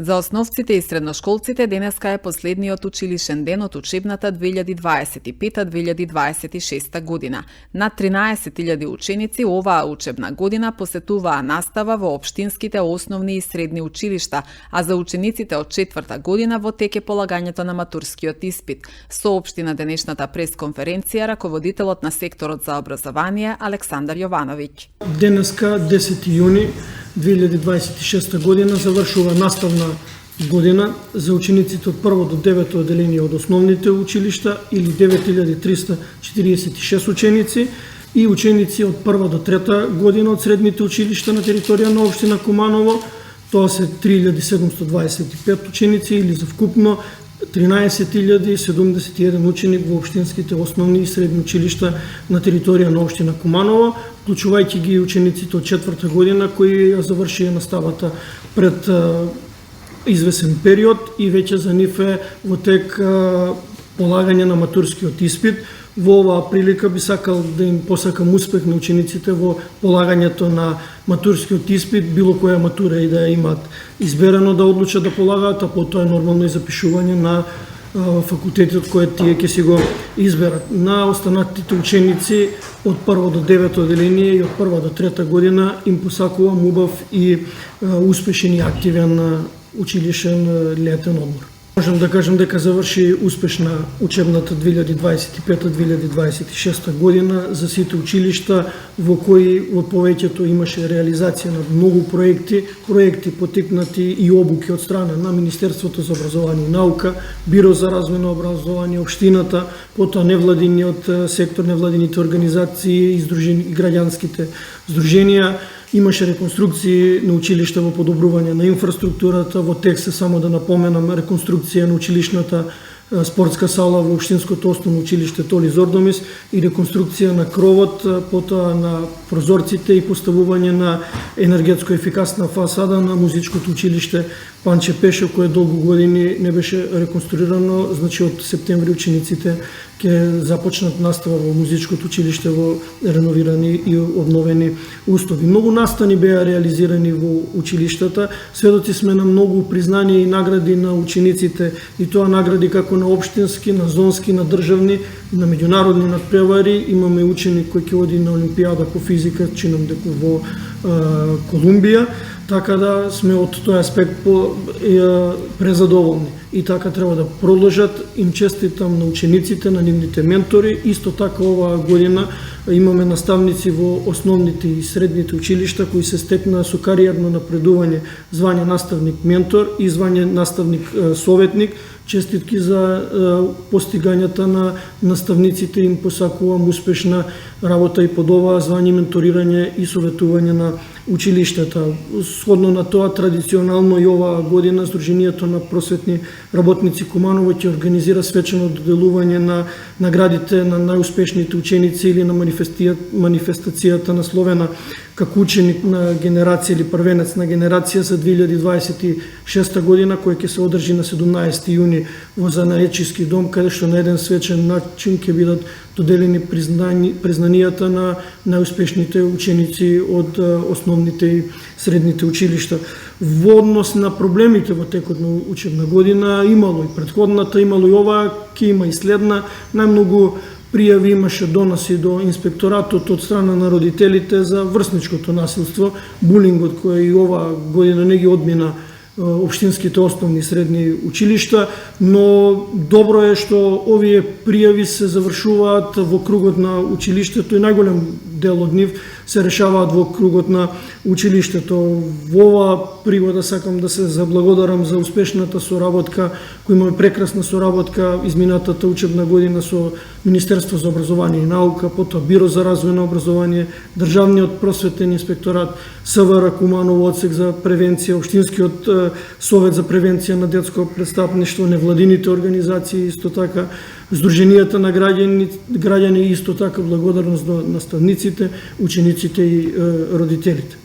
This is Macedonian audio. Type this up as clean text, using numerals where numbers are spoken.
За основците и средношколците денеска е последниот училишен ден од учебната 2025-2026 година. Над 13.000 ученици оваа учебна година посетуваа настава во општинските основни и средни училишта, а за учениците од четврта година во тек е полагањето на матурскиот испит. Соопшти на денешната пресконференција раководителот на секторот за образование Александар Јовановиќ. Денеска 10 јуни 2026 година завршува наставна година за учениците од 1 до 9 одделение од основните училишта или 9346 ученици и ученици од 1 до 3 година од средните училишта на територија на општина Куманово. Тоа се 3725 ученици или за вкупно 13.071 ученик во општинските основни и средни училишта на територија на општина Куманово, вклучувајќи ги учениците од четврта година кои ја завршија наставата пред извесен период и веќе за нив е во тек полагање на матурскиот испит. Во оваа прилика би сакал да им посакам успех на учениците во полагањето на матурскиот испит, било која матура и да ја имаат изберено да одлучат да полагаат, а потоа е нормално и запишување на факултетот кој тие ќе си го изберат. На останатите ученици од 1 до 9 одделение и од 1 до 3 година им посакувам убав и успешен и активен училишен летен одмор. Можам да кажам дека заврши успешна учебната 2025-2026 година за сите училишта во кои во повеќето имаше реализација на многу проекти потикнати и обуки од страна на Министерството за образование и наука, Биро за развој на образование, општината, потоа невладиниот сектор, невладините организации и граѓанските здруженија. Имаше реконструкции на училишта во подобрување на инфраструктурата, во тек се само да напоменам реконструкција на училишната спортска сала во општинското основно училиште Толи Зордомис и реконструкција на кровот, потоа на прозорците и поставување на енергетско ефикасна фасада на музичкото училиште Панче Пешо, кое долго години не беше реконструирано, значи од септември учениците ќе започнат настава во музичкото училиште во реновирани и обновени услови. Многу настани беа реализирани во училиштата. Сведоци сме на многу признанија и награди на учениците, и тоа награди како на општински, на зонски, на државни, на меѓународни надпревари. Имаме ученик кој ќе оди на Олимпијада по физика, чинам дека во Колумбија, така да сме од тој аспект презадоволни. И така треба да продолжат. Им честитам на учениците, на нивните ментори. Исто така оваа година имаме наставници во основните и средните училишта кои се стекнаа со кариерно напредување, звање наставник ментор и звање наставник советник. Честитки за постигањата на наставниците, им посакувам успешна работа и под оваа звање, менторирање и советување на училиштата. Сходно на тоа, традиционално и оваа година Сдруженијето на просветни работници Куманово ќе организира свечено доделување на наградите на најуспешните ученици или на манифестацијата насловена како ученик на генерација или првенец на генерација за 2026 година, која ќе се одржи на 17 јуни во Занаечиски дом, каде што на еден свечен начин ќе бидат доделени признанијата на најуспешните ученици од основните и средните училишта. Во однос на проблемите во текот на учебна година, имало и претходната, имало и оваа, ќе има и следна. Најмногу пријави имаше доноси до инспекторатот од страна на родителите за врсничкото насилство, булингот, кој и оваа година не ги одмина општинските основни и средни училишта, но добро е што овие пријави се завршуваат во кругот на училиштето и најголем дел од нив се решаваат во кругот на училиштето. Во оваа пригода сакам да се заблагодарам за успешната соработка, која имаме прекрасна соработка изминатата учебна година со Министерство за образование и наука, потоа Биро за развој на образование, Државниот просветен инспекторат, СВР Куманово одсек за превенција, Општинскиот совет за превенција на детско престапништво, невладините организации, исто така Сдруженијата на граѓани, исто така благодарност до наставниците, учениците и родителите.